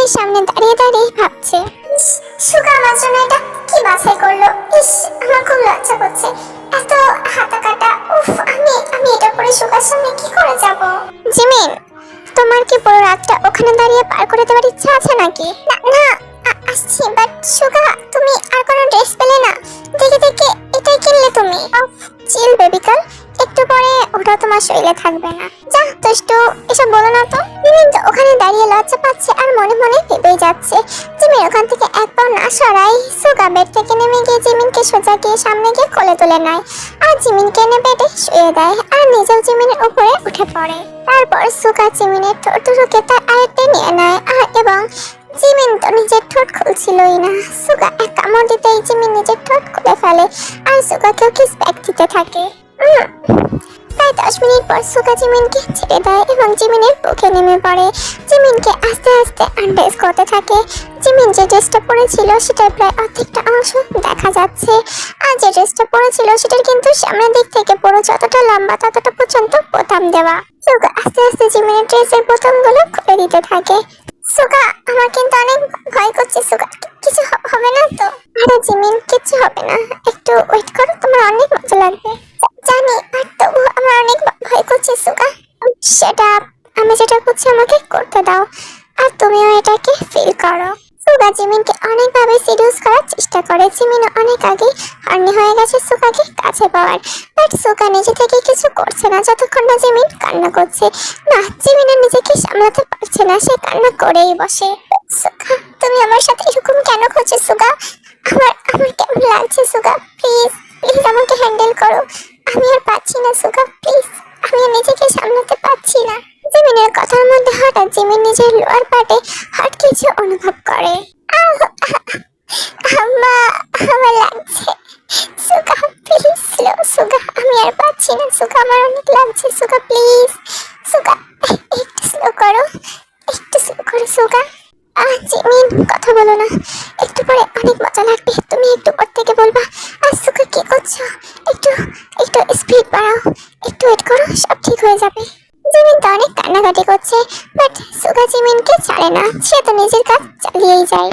জিমিনের সামনে দাঁড়িয়ে দাঁড়িয়ে ভাবছে, সুগা আমার জন্য এটা কি বাছাই করলো। ইস, আমার খুব লজ্জা করছে, এত হাতা কাটা। উফ, আমি এটা পরে সুগার সামনে কি করে যাব। জিমিন, তোমার কি পুরো রাতটা ওখানে দাঁড়িয়ে পার করে দেওয়ার ইচ্ছা আছে নাকি? না না, আসছি, বাট সুগা তুমি আর কোনো ড্রেস পেলে না? দেখে দেখে এটাই কিনলে তুমি। চিল বেবিকাল, একটু পরে ওটা তোমার শরীরে থাকবে না। যা দুষ্টু, এসব বলো না তো। জিমিন তো ওখানে দাঁড়িয়ে লজ্জা পাচ্ছে আর মনে মনে ভেবেই যাচ্ছে। জিমিন ওখান থেকে এক পাও না সরাই সুগা বেড থেকে নেমে গিয়ে জিমিনকে সোজা গিয়ে সামনে গিয়ে কোলে তুলে নেয় আর জিমিনকে এনে বেডে শুয়ে দেয় আর নিজেও জিমিনের উপরে উঠে পড়ে। তারপর সুগা জিমিনের ঠোঁট দুটোকে তার আয়ত্তে নিয়ে নেয় এবং জিমিন তো নিজের ঠোঁট খুলছিলই না। সুগা এক কামড় দিতেই জিমিন নিজের ঠোঁট খুলে ফেলে আর সুগাকেও কিস ব্যাক দিতে থাকে। প্রায় 10 মিনিট পর সুগা জিমিনকে ছেড়ে দেয় এবং জিমিনের বুকে নেমে পড়ে। জিমিনকে আস্তে আস্তে আনড্রেস করতে থাকে। জিমিন যে ড্রেসটা পরেছিল সেটার প্রায় অর্ধেকটা অংশ দেখা যাচ্ছে, আর যে ড্রেসটা পরেছিল সেটার কিন্তু সামনের দিক থেকে পুরো যতটা লম্বা ততটা পর্যন্ত বোতাম দেওয়া। সুগা আস্তে আস্তে জিমিনের ড্রেসের বোতামগুলো খুলে দিতে থাকে। সুগা, আমার কিন্তু অনেক ভয় করছে। সুগা, কিছু হবে না তো? আরে জিমিন, কিছু হবে না, একটু ওয়েট করো, তোমার অনেক মজা লাগবে। জানি, আর তবু আমার অনেক ভয় করছে। সুগা, সেটা আমি যেটা করছি আমাকে করতে দাও, আর তুমিও এটাকে ফিল করো। সুগা জিমিনকে অনেকভাবে সিডিউস করার চেষ্টা করে। জিমিন অনেক আগে হর্নি হয়ে গেছে সুগাকে কাছে পাওয়ার, বাট সুগা নিজে থেকে কিছু করছে না যতক্ষণ না জিমিন কান্না করছে। না, জিমিনের নিজেকে সামলাতে পারছে না, সে কান্না করেই বসে। সুগা, তুমি আমার সাথে এরকম কেন করছো? সুগা, আমার কেমন লাগছে? সুগা, প্লিজ প্লিজ আমাকে হ্যান্ডেল করো, আমি আর পাচ্ছি না। সুগা প্লিজ, আমি আর নিজেকে সামলাতে পারছি না। জিমিনের কথার মধ্যে হঠাৎ জিমিন নিজের লোয়ার পার্টে হট কিছু অনুভব করে। আমার লাগছে। সুগা প্লিজ স্লো। সুগা, আমি আর পাচ্ছি না। সুগা, আমার অনেক লাগছে। সুগা প্লিজ। সুগা, একটু স্লো করো, একটু স্লো করো। সুগা, জিমিন কথা বলো না, একটু পরে অনেক মজা লাগবে, তুমি একটু পর থেকে বলবা। আর সুগা কি করছো? একটু একটু স্পিড বাড়াও, একটু ওয়েট করো, সব ঠিক হয়ে যাবে। জিমিন তো অনেক কান্নাকাটি করছে, বাট সুগা জিমিনকে ছাড়ে না, সে তো নিজের কাজ চালিয়েই যায়।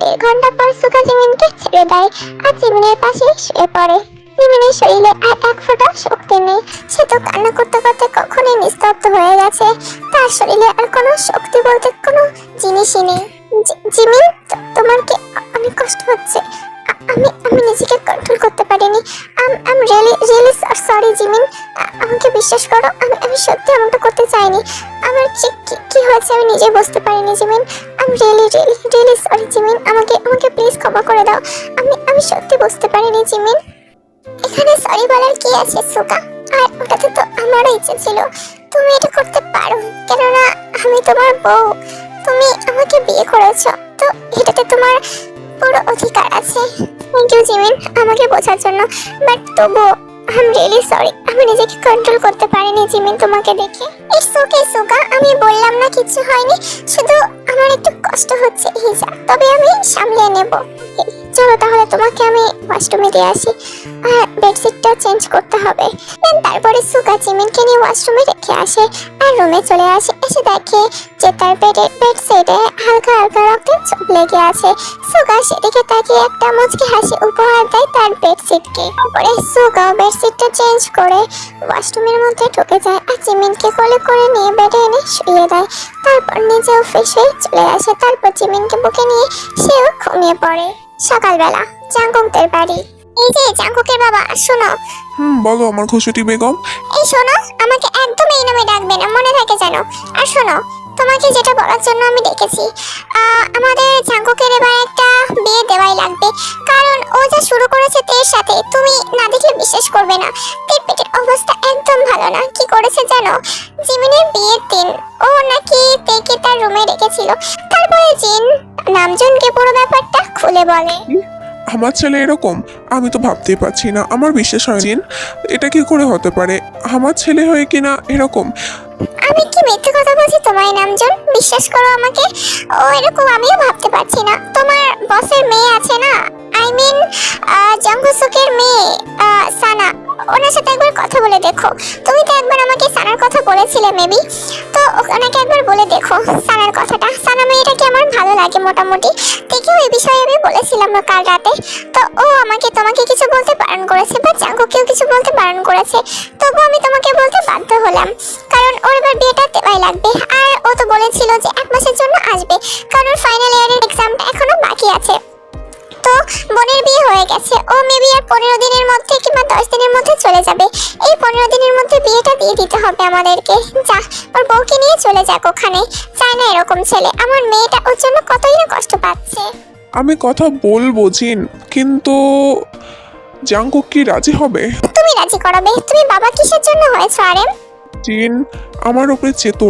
দেড় ঘন্টা পর সুগা জিমিনকে ছেড়ে দেয় আর জিমিনের পাশে শুয়ে পড়ে। জিমিনের শরীরে আর এক ফোঁটা শক্তি নেই, সে তো কান্না করতে করতে কখনোই নিস্তব্ধ হয়ে গেছে। তার শরীরে আর কোনো শক্তি বলতে কোনো জিনিসই নেই। জিমিন, তোমার কি অনেক কষ্ট হচ্ছে? আমি নিজেকে কন্ট্রোল করতে পারিনি। আই রিয়েলি সরি জিমিন, আমাকে বিশ্বাস করো, আমি সত্যি এমনটা করতে চাইনি। আমার কি হয়েছে আমি নিজে বুঝতে পারিনি জিমিন। আমি রিয়েলি সরি জিমিন, আমাকে প্লিজ ক্ষমা করে দাও। আমি সত্যি বুঝতে পারিনি জিমিন। এখানে সরি বলার কি আছে সুগা? আর ওটাতে তো আমারও ইচ্ছে ছিল। তুমি এটা করতে পারো, কেননা আমি তোমার বউ, তুমি আমাকে বিয়ে করেছো, তো এটাতে তোমার পুরো অধিকার আছে। থ্যাংক ইউ জিমিন আমাকে বোঝার জন্য, বাট তবু আই এম রিয়েলি সরি, আমি নিজেকে কন্ট্রোল করতে পারিনি জিমিন তোমাকে দেখে। ইটস ওকে সুগা, আমি বললাম না কিছু হয়নি, শুধু আমার একটু কষ্ট হচ্ছে এই যা, তবে আমি সামলে নেব। চলো তাহলে তোমাকে আমি ওয়াশরুমে দিয়ে আসি, আর বেডশিটটা চেঞ্জ করতে হবে। তারপরে সুগা জিমিনকে নিয়ে ওয়াশরুমে রেখে আসে আর রুমে চলে আসে। এসে দেখে যে তার বেডশিটে হালকা হালকা রক্তের ছোপ লেগে আছে। সুগা সেদিকে তাকিয়ে একটা মুচকি হাসি উপহার দেয় তার বেডশিটকে। তারপরে সুগা বেডশিটটা চেঞ্জ করে ওয়াশরুমের মধ্যে ঢুকে যায় আর জিমিনকে কোলে করে নিয়ে বেডে এনে শুয়ে দেয়। তারপর নিজেও ফ্রেশ হয়ে চলে আসে। তারপর জিমিনকে বুকে নিয়ে সেও ঘুমিয়ে পড়ে। সকালবেলা জাঙ্কুকদের বাড়ি। এই যে জাঙ্কুকের বাবা, শোনো। বলো আমার খুশিটি বেগম। এই শোনো, আমাকে একদম এই নামে ডাকবে না, মনে থাকে যেন। আর শোনো, তোমাকে যেটা বলার জন্য আমি ডেকেছি, আমাদের জাঙ্কুকের এবার একটা বিয়ে দেওয়াই লাগবে। কারণ ও যা শুরু করেছে তের সাথে, তুমি না দেখলে বিশ্বাস করবে না। তের পেটের অবস্থা একদম ভালো না। কি করেছে জানো? জিমিনের বিয়ের দিন ও নাকি তেকে তার রুমে রেখেছিল। তারপরে জিন নামজনকে পুরো ব্যাপারটা খুলে বলে। আমার ছেলে এরকম? আমি তো ভাবতেই পারছি না, আমার বিশ্বাস হয় জিন, এটা কি করে হতে পারে? আমার ছেলে হয়ে কিনা এরকম? আমি কি মিথ্যে কথা বলছি তোমায় নামজন? বিশ্বাস করো আমাকে, ও এরকম আমিও ভাবতে পারছি না। তোমার বসের মেয়ে আছে না, আই মিন জঙ্গসুকের মেয়ে সানা, ওনার সাথে একবার কথা বলে দেখো। তুমি তো একবার আমাকে সানার কথা বলেছিলে মেবি, তো ওনাকে একবার বলে দেখো সানার কথাটা। সানা মেয়েটাকে আমার ভালো লাগে মোটামুটি, দেখেও এই বিষয়ে আমি বলেছিলাম কাল রাতে। তো ও আমাকে তোমাকে কিছু বলতে বারণ করেছে, বা জাঙ্কুকেও কিছু বলতে বারণ করেছে, তবু আমি তোমাকে বলতে বাধ্য হলাম। কারণ ওর এবার বিয়েটা দেওয়াই লাগবে। আর ও তো বলেছিল যে 1 মাসের জন্য আসবে, কারণ ফাইনাল ইয়ারের এক্সামটা এখনো বাকি আছে। তো বোনের বিয়ে হয়ে গেছে, ও মেবি আর 15 দিনের মধ্যে কিংবা 10 দিনের মধ্যে চলে যাবে। এই 15 দিনের মধ্যে বিয়েটা দিয়ে দিতে হবে আমাদেরকে। যা, ওর বউকে নিয়ে চলে যাক ওখানে। চাই না এরকম ছেলে। আমার মেয়েটা ওর জন্য কতই না কষ্ট পাচ্ছে। আমি কথা বলবো জিন, কিন্তু জাঙ্কুক কি রাজি হবে? তুমি রাজি করাবে? তুমি বাবা কিসের জন্য হয়েছো আরেম? জিন, আমার উপরে চেতো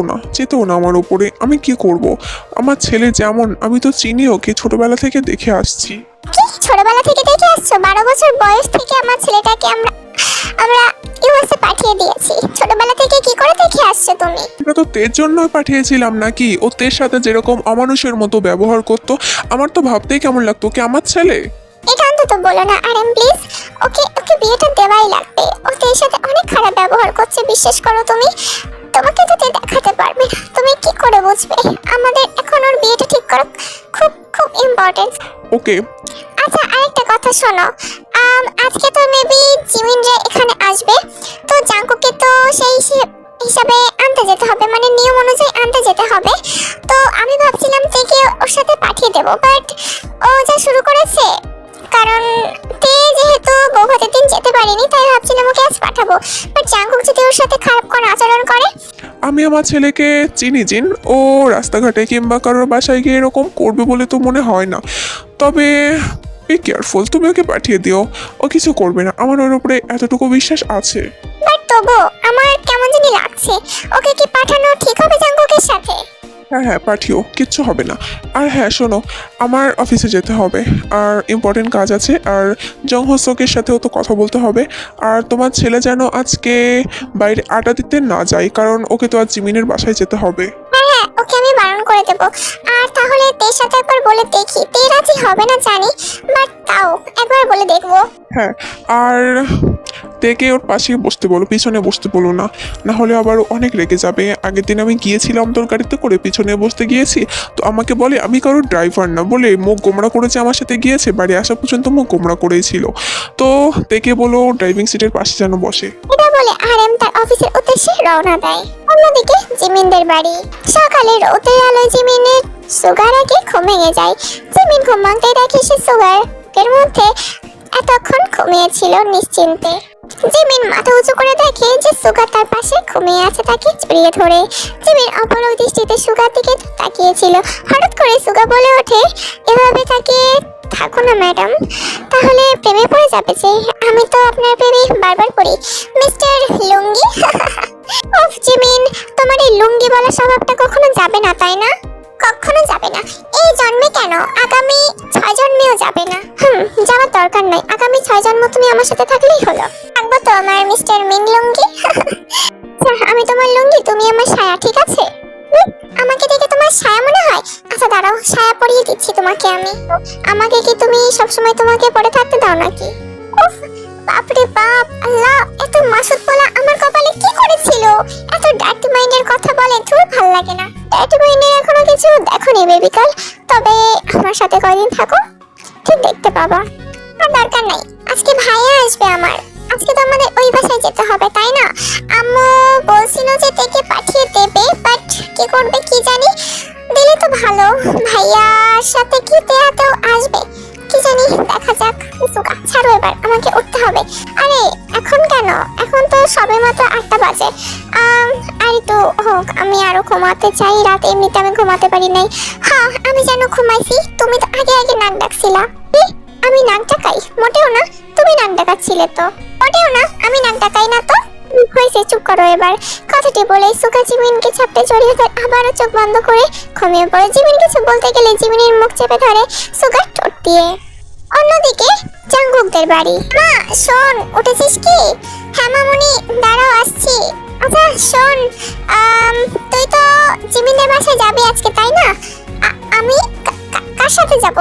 না আমার উপরে। আমি কি করব? আমার ছেলে যেমন, আমি তো চিনি ওকে, ছোটবেলা থেকে দেখে আসছি। কি ছোটবেলা থেকে দেখে আসছো? 12 বছর বয়স থেকে আমার ছেলেটাকে আমরা ইউএসএ পাঠিয়ে দিয়েছি। ছোটবেলা থেকে কি করে দেখে আসছো তুমি? এটা তো তের জন্য পাঠিয়েছিলাম নাকি? ও তের সাথে যেরকম অমানুষের মতো ব্যবহার করতো, আমার তো ভাবতেই কেমন লাগতো কি আমার ছেলে। এটা অন্তত বলো না আরএম প্লিজ। ওকে ওকে বিয়েটা দেওয়াই লাগবে। ও তের সাথে অনেক খারাপ ব্যবহার করছে, বিশ্বাস করো তুমি। তোমাকে তো তে দেখাতে পারবে না, তুমি কি করে বুঝবে? আমাদের এখন ওর বিয়েটা ঠিক করা খুব খুব ইম্পর্টেন্ট। ওকে। আচ্ছা আরেকটা কথা শোনো, আজকে তো মেবি জিমিন রে এখানে আসবে, তো জাঙ্কুকে তো সেই হিসাবে আনতে যেতে হবে, মানে নিয়ম অনুযায়ী আনতে যেতে হবে। তো আমি ভাবছিলাম থেকে ওর সাথে পাঠিয়ে দেবো, বাট ও যা শুরু করেছে, কারণ তে যেহেতু বৌভাতের দিন যেতে পারিনি, তাই ভাবছিলাম ওকে আজ পাঠাবো। বাট জাঙ্কুক যদি ওর সাথে খারাপ কোনো আচরণ করে? আমি আমার ছেলেকে চিনি জিন, ও রাস্তাঘাটে কিংবা কারোর বাসায় গিয়ে এরকম করবে বলে তো মনে হয় না। তবে বি কেয়ারফুল, তুমি ওকে পাঠিয়ে দিও, ও কিছু করবে না, আমার ওর উপরে এতটুকু বিশ্বাস আছে। বাট তবু আমার কেমন জানি লাগছে। ওকে কি পাঠানো ঠিক হবে জাঙ্কুকের সাথে? হ্যাঁ পাঠিও, কিচ্ছু হবে না। আর হ্যাঁ শোনো, আমার অফিসে যেতে হবে, আর ইম্পর্টেন্ট কাজ আছে, আর জং হোসোকের সাথেও তো কথা বলতে হবে। আর তোমার ছেলে যেন আজকে বাইরে আড্ডা দিতে না যায়, কারণ ওকে তো আজ জিমিনের বাসায় যেতে হবে। হ্যাঁ, ওকে আমি বারণ করে দেবো। আর তাহলে তের সাথে একবার বলে দেখি, তে রাজি হবে না জানি, বাট তাও একবার বলে দেখবো। হ্যাঁ, আর তেকে ওর পাশে বসতে বলো, পিছনে বসতে বলো না, না হলে আবার ও অনেক রেগে যাবে। আগের দিন আমি গিয়েছিলাম তোর গাড়িতে করে, পিছনে বসতে গিয়েছি, তো আমাকে বলে আমি কারোর ড্রাইভার না, বলে মুখ গোমড়া করেছে আমার সাথে গিয়েছে, বাড়ি আসা পর্যন্ত মুখ গোমড়া করেই ছিল। তো তেকে বলো ড্রাইভিং সিটের পাশে যেন বসে। এটা বলে আরএম তার অফিসের উদ্দেশ্যে রওনা দেয়। অন্যদিকে জিমিনদের বাড়ি। সকালে রোদের আলোয় জিমিনের সুগার আগে ঘুম ভেঙে যায়। জিমিন ঘুম ভাঙতেই দেখে সে সুগারের মধ্যে এতক্ষণ ঘুমিয়েছিল নিশ্চিন্তে। জিমিন মাথা উঁচু করে দেখে যে সুগার তার পাশে ঘুমিয়ে আছে, তাকে জড়িয়ে ধরে। জিমিন অপলক দৃষ্টিতে সুগার দিকে তাকিয়েছিল। হঠাৎ করে সুগা বলে ওঠে, এভাবে তাকে থাকো না ম্যাডাম, তাহলে প্রেমে পড়ে যাবে যে। আমি তো আপনার প্রেমে বারবার পড়ি মিস্টার লুঙ্গি। ওফ জিমিন, তোমার এই লুঙ্গি বলা স্বভাবটা কখনো যাবে না, তাই না? কখনো যাবে না। এই জন্মে কেন, আগামী 6 জন্মেও যাবে না। যাওয়ার দরকার নাই, আগামী 6 জন্ম তুমি আমার সাথে থাকলেই হলো। থাকবো তো আমার মিস্টার মিন লুঙ্গি। আমি তোমার লুঙ্গি, তুমি আমার ছায়া, ঠিক আছে? আমাকে দেখে তোমার ছায়া মনে হয়? আচ্ছা দাঁড়াও, ছায়া পরিয়ে দিচ্ছি তোমাকে আমি। আমাকে কি তুমি সবসময় তোমাকে পরে থাকতে দাও নাকি? উফ, বাপরে বাপ, আল্লাহ, এত মাসুদ বলা আমার কপালে কি করেছিল? এত ডার্টি মাইন্ডের কথা বলে, ধুর ভাল লাগে না। ডার্টি মাইন্ডের এখনো কিছু দেখোনি বেবিকাল, তবে আমার সাথে কয়দিন থাকো, ঠিক দেখতে পাবা। আর দরকার নাই, আজকে ভাইয়া আসবে আমার। আজকে তো আমাদের ওই বাসায় যেতে হবে, তাই না? আম্মু বলছিল যে তেকে পাঠিয়ে দেবে, বাট কি করবে কি জানি। দিলে তো ভালো, ভাইয়ার সাথে কি তেয়াতেও আসবে, কি জানি, দেখা যাক। সুগা ছাড়ো এবার, আমাকে উঠতে হবে। আরে এখন কেন? এখন তো সবে মাত্র 8টা বাজে। আর একটু হোক, আমি আরো ঘুমাতে চাই। রাতে এমনিতে আমি ঘুমাতে পারি নাই। হ্যাঁ, আমি যেন ঘুমাইছি, তুমি তো আগে আগে নাক ডাকছিলা। আমি নাক ডাকাই? মোটেও না, তুমি নাক ডাকাচ্ছিলে তো। মোটেও না, আমি নাক ডাকাই না তো। হয়েছে, চুপ করো এবার। কথাটি বলে সুগা জিমিনকে চাপতে জড়িয়ে ধরে আবারও চোখ বন্ধ করে ঘুমিয়ে পড়ে। জিমিন কিছু বলতে গেলে জিমিনের মুখ চেপে ধরে সুগার ঠোঁট দিয়ে। অন্যদিকে জাঙ্গুকদের বাড়ি। মা শোন, উঠেছিস কি? হ্যাঁ মামুনি, দাঁড়াও আসছি। আচ্ছা শোন, তুই তো জিমিনের বাসায় যাবি আজকে, তাই না? আমি কার সাথে যাব?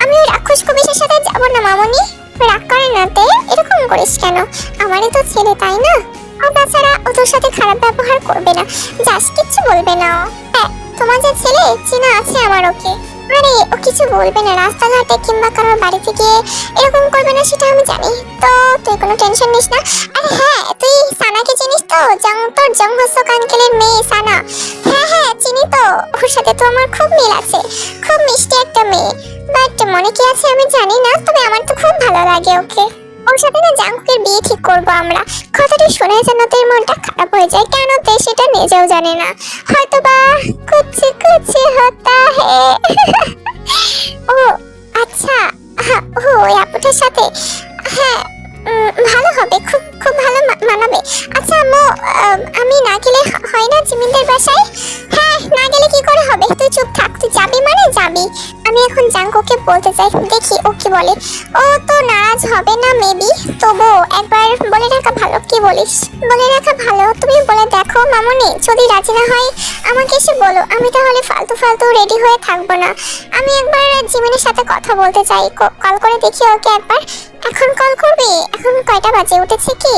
আমি ওই রাক্ষস কবিশের সাথে যাব না মামুনি। রাগ করে না তে, এরকম করিস কেন? আমারই তো ছেলে, তাই না? আর তাছাড়া ও তোর সাথে খারাপ ব্যবহার করবে না, যাস, কিচ্ছু বলবে না। হ্যাঁ, তোমার যে ছেলে, চেনা আছে আমার ওকে। আরে ও কিছু বলবে না, রাস্তাঘাটে কিংবা কারোর বাড়িতে গিয়ে এরকম করবে না, সেটা আমি জানি। তো তুই কোনো টেনশন নিস না। আরে হ্যাঁ, তুই সানাকে চিনিস তো? তোর জংহসক আঙ্কেলের মেয়ে সানা। হ্যাঁ হ্যাঁ, চিনি তো। ওর সাথে তো আমার খুব মিল আছে, খুব মিষ্টি একটা মেয়ে। বাট মনে কি আছে আমি জানি না, তবে আমার তো খুব ভালো লাগে ওকে। ওর সাথে না জাঙ্কুকের বিয়ে ঠিক করবো আমরা। কথাটা শুনে যেন তোর মনটা খারাপ হয়ে যায়। কেন তে সেটা নিজেও জানে না। হয়তো বা কুছ কুছ হতা হে। ও আচ্ছা, ও ওই আপুটার সাথে? হ্যাঁ, ভালো হবে, খুব খুব ভালো মানাবে। আচ্ছা আম্মু, আমি না গেলে হয় না জিমিনদের বাসায়? হ্যাঁ, না গেলে কি করে হবে? তুই চুপ থাক, তুই যাবি মানে যাবি। আমি এখন জাঙ্কুকে বলতে চাই, দেখি ও কি বলে। ও তো নারাজ হবে না মেবি, তবু একবার বলে রাখা ভালো। কি বলিস? বলে রাখা ভালো। তুমি বলে দেখো মামুনি, যদি রাজি না হয় আমাকে এসে বলো, আমি তাহলে ফালতু ফালতু রেডি হয়ে থাকবো না। আমি একবার জিমিনের সাথে কথা বলতে চাই, কল করে দেখি ওকে একবার। এখন কল করবি? এখন কয়টা বাজে? উঠেছে কি?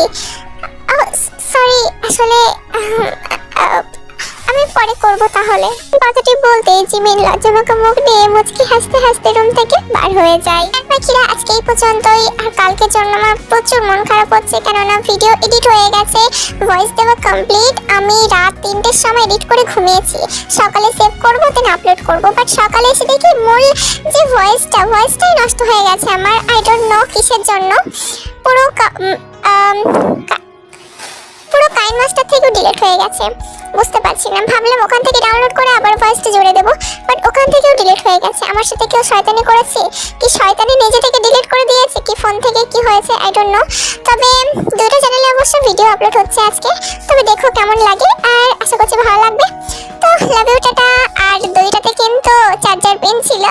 সরি, আসলে আমি পরে করব তাহলে। কথাটি বলতে জিমিন লজ্জামাখা মুখ নিয়ে মুচকি হাসতে হাসতে রুম থেকে বার হয়ে যায়। পাখিরা আজকে এই পর্যন্তই। আর কালকের জন্য আমার প্রচুর মন খারাপ হচ্ছে, কেননা ভিডিও এডিট হয়ে গেছে, ভয়েস দেওয়া কমপ্লিট। আমি রাত 3টের সময় এডিট করে ঘুমিয়েছি। সকালে সেভ করবো, দেন আপলোড করব। বাট সকালে এসে দেখি মূল যে ভয়েসটাই নষ্ট হয়ে গেছে আমার। আই ডোন্ট নো কিসের জন্য। পুরো কাইন মাস্টার থেকেও ডিলিট হয়ে গেছে, বুঝতে পারছি না। ভাবলাম ওখান থেকে ডাউনলোড করে আবার ভয়েসটা জুড়ে দেবো, বাট ওখান থেকেও ডিলিট হয়ে গেছে। আমার সাথে কেউ শয়তানি করেছে কি? শয়তানি নিজে থেকে ডিলিট করে দিয়েছে কি? ফোন থেকে কি হয়েছে আই ডোন্ট নো। তবে দুটো চ্যানেলে অবশ্য ভিডিও আপলোড হচ্ছে আজকে, তবে দেখো কেমন লাগে। আর আশা করছি ভালো লাগবে। তো লাভ ইউ, টাটা। আর দুইটাতে কিন্তু চার্জার পিন ছিল।